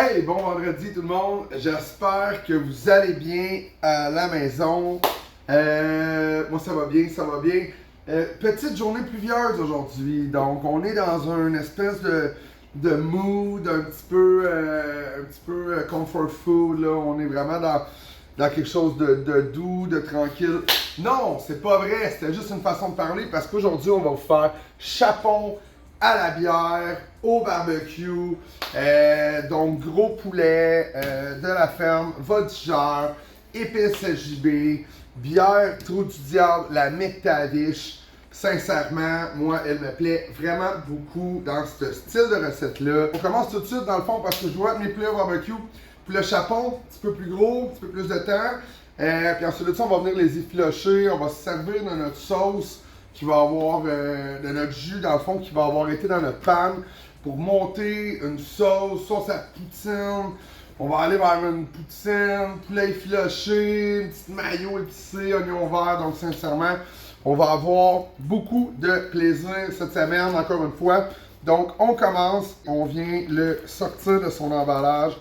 Hey, bon vendredi tout le monde, j'espère que vous allez bien à la maison. Moi ça va bien, ça va bien. Petite journée pluvieuse aujourd'hui, donc on est dans une espèce de mood un petit peu comfort food, là. On est vraiment dans quelque chose de doux, de tranquille. Non, c'est pas vrai, c'était juste une façon de parler parce qu'aujourd'hui on va vous faire chapon à la bière, au barbecue, donc gros poulet de la ferme, voltigeur, épices SJB, bière Trou du Diable, la McTavish. Sincèrement, moi, elle me plaît vraiment beaucoup dans ce style de recette-là. On commence tout de suite dans le fond parce que je vois mes poulets au barbecue. Puis le chapon, un petit peu plus gros, un petit peu plus de temps. Puis ensuite de ça, on va venir les effilocher, on va se servir de notre sauce qui va avoir, de notre jus dans le fond, qui va avoir été dans notre panne pour monter une sauce à poutine. On va aller vers une poutine, poulet effiloché, une petite mayo épicée, oignon vert. Donc sincèrement, on va avoir beaucoup de plaisir cette semaine, encore une fois. Donc on commence, on vient le sortir de son emballage.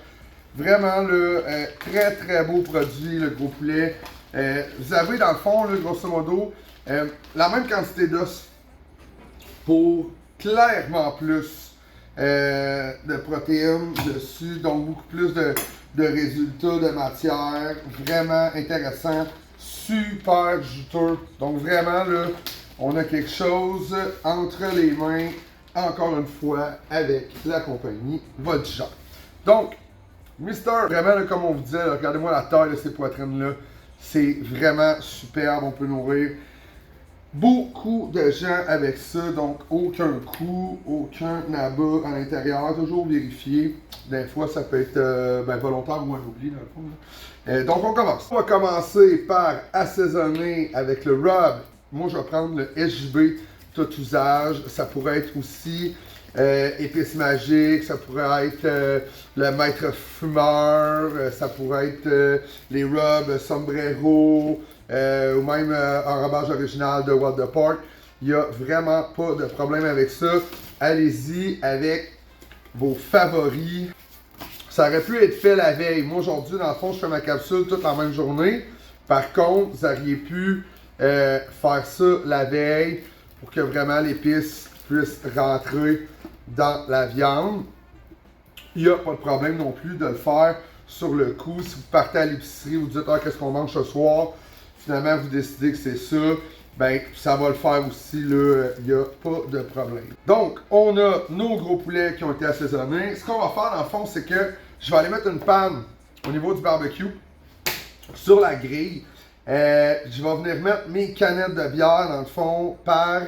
Vraiment, le très très beau produit, le gros poulet. Vous avez dans le fond, là, grosso modo, la même quantité d'os pour clairement plus de protéines dessus, donc beaucoup plus de résultats de matière. Vraiment intéressant, super juteux. Donc vraiment, là, on a quelque chose entre les mains, encore une fois, avec la compagnie Voltigeur. Donc, Mister, vraiment, là, comme on vous disait, regardez-moi la taille de ces poitrines-là. C'est vraiment superbe, on peut nourrir beaucoup de gens avec ça, donc aucun coup, aucun abat à l'intérieur, toujours vérifié. Des fois, ça peut être volontaire ou un oubli, dans le fond. Donc, on commence. On va commencer par assaisonner avec le rub. Moi, je vais prendre le SJB tout usage. Ça pourrait être aussi épices magiques, ça pourrait être le maître fumeur, ça pourrait être les rubs sombrero, ou même enrobage original de What the Park. Il n'y a vraiment pas de problème avec ça. Allez-y avec vos favoris. Ça aurait pu être fait la veille. Moi, aujourd'hui, dans le fond, je fais ma capsule toute la même journée. Par contre, vous auriez pu faire ça la veille pour que vraiment l'épice puisse rentrer dans la viande. Il n'y a pas de problème non plus de le faire sur le coup. Si vous partez à l'épicerie, vous dites « Ah, qu'est-ce qu'on mange ce soir? » Finalement, vous décidez que c'est ça. Ben, ça va le faire aussi, là, il n'y a pas de problème. Donc, on a nos gros poulets qui ont été assaisonnés. Ce qu'on va faire, dans le fond, c'est que je vais aller mettre une panne au niveau du barbecue sur la grille. Je vais venir mettre mes canettes de bière, dans le fond, par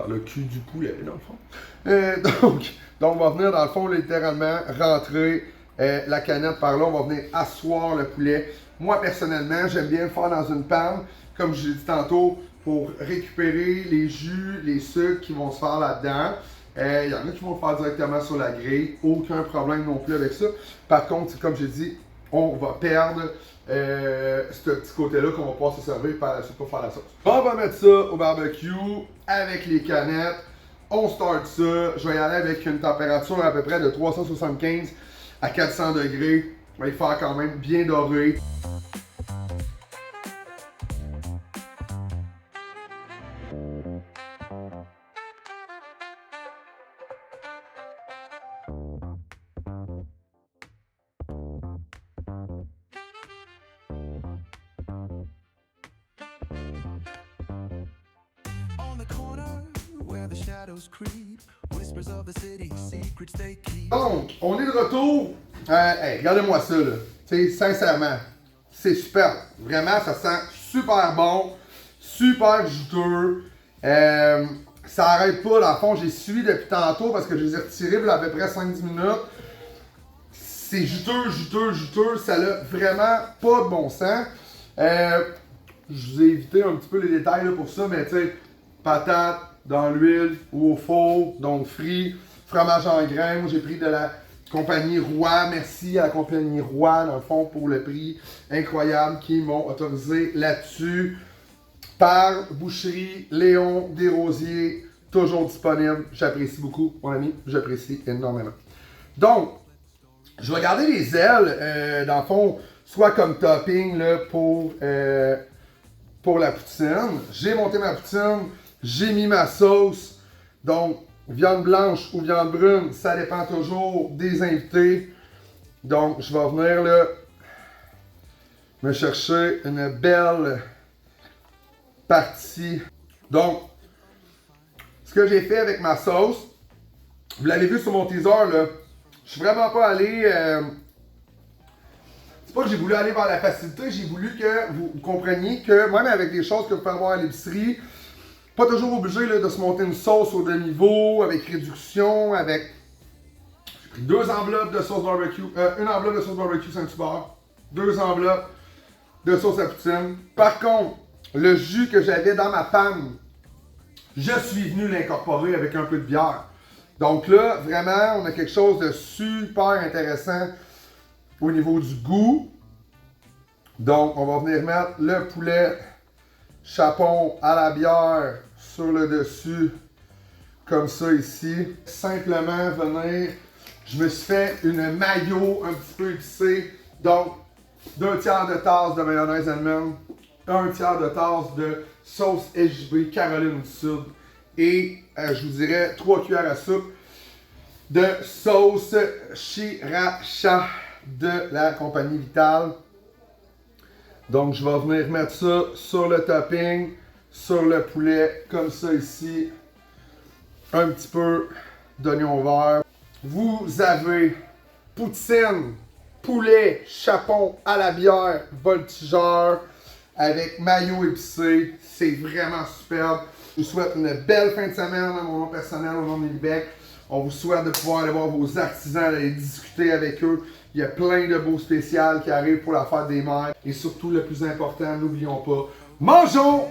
le cul du poulet, dans le fond. Donc, on va venir, dans le fond, littéralement, rentrer la canette par là. On va venir asseoir le poulet. Moi, personnellement, j'aime bien le faire dans une panne, comme je l'ai dit tantôt, pour récupérer les jus, les sucres qui vont se faire là-dedans. Il y en a qui vont le faire directement sur la grille. Aucun problème non plus avec ça. Par contre, comme j'ai dit, on va perdre ce petit côté-là qu'on va pouvoir se servir par la suite pour faire la sauce. On va mettre ça au barbecue avec les canettes. On start ça. Je vais y aller avec une température à peu près de 375 à 400 degrés. On va y faire quand même bien doré. Donc, on est de retour. Hey, regardez-moi ça, là. T'sais, sincèrement, c'est super. Vraiment, ça sent super bon, super juteux. Ça arrête pas, dans le fond, j'ai suivi depuis tantôt parce que je les ai retirés pour à peu près 5-10 minutes. C'est juteux, juteux, juteux. Ça n'a vraiment pas de bon sens. Je vous ai évité un petit peu les détails là, pour ça, mais tu sais, patates dans l'huile ou au four, donc frit, fromage en grains. Moi, j'ai pris de la compagnie Roy. Merci à la compagnie Roy, dans le fond, pour le prix incroyable qu'ils m'ont autorisé là-dessus. Par Boucherie Léon Desrosiers, toujours disponible. J'apprécie beaucoup, mon ami. J'apprécie énormément. Donc, je vais garder les ailes, dans le fond, soit comme topping là, pour la poutine. J'ai monté ma poutine, j'ai mis ma sauce. Donc, viande blanche ou viande brune, ça dépend toujours des invités. Donc, je vais venir là me chercher une belle partie. Donc, ce que j'ai fait avec ma sauce, vous l'avez vu sur mon teaser, là, je suis vraiment pas allé... c'est pas que j'ai voulu aller vers la facilité, j'ai voulu que vous compreniez que même avec des choses que vous pouvez avoir à l'épicerie, pas toujours obligé là, de se monter une sauce au demi-niveau, avec réduction, avec... J'ai pris 2 enveloppes de sauce barbecue, une enveloppe de sauce barbecue Saint-Hubert, 2 enveloppes de sauce à poutine. Par contre, le jus que j'avais dans ma panne, je suis venu l'incorporer avec un peu de bière. Donc là, vraiment, on a quelque chose de super intéressant au niveau du goût. Donc, on va venir mettre le poulet chapon à la bière sur le dessus, comme ça ici. Simplement venir, je me suis fait une mayo un petit peu épicée. Donc, 2 tiers de tasse de mayonnaise allemande, 1 tiers de tasse de sauce SJB Caroline du Sud et je vous dirais 3 cuillères à soupe de sauce Sriracha de la compagnie Vitale. Donc je vais venir mettre ça sur le topping, sur le poulet, comme ça ici. Un petit peu d'oignon vert. Vous avez poutine, poulet, chapon à la bière, voltigeur, avec mayo épicé. C'est vraiment superbe. Je vous souhaite une belle fin de semaine à mon nom personnel, au nom de Lillebec. On vous souhaite de pouvoir aller voir vos artisans, d'aller discuter avec eux. Il y a plein de beaux spécials qui arrivent pour la fête des mères. Et surtout, le plus important, n'oublions pas, mangeons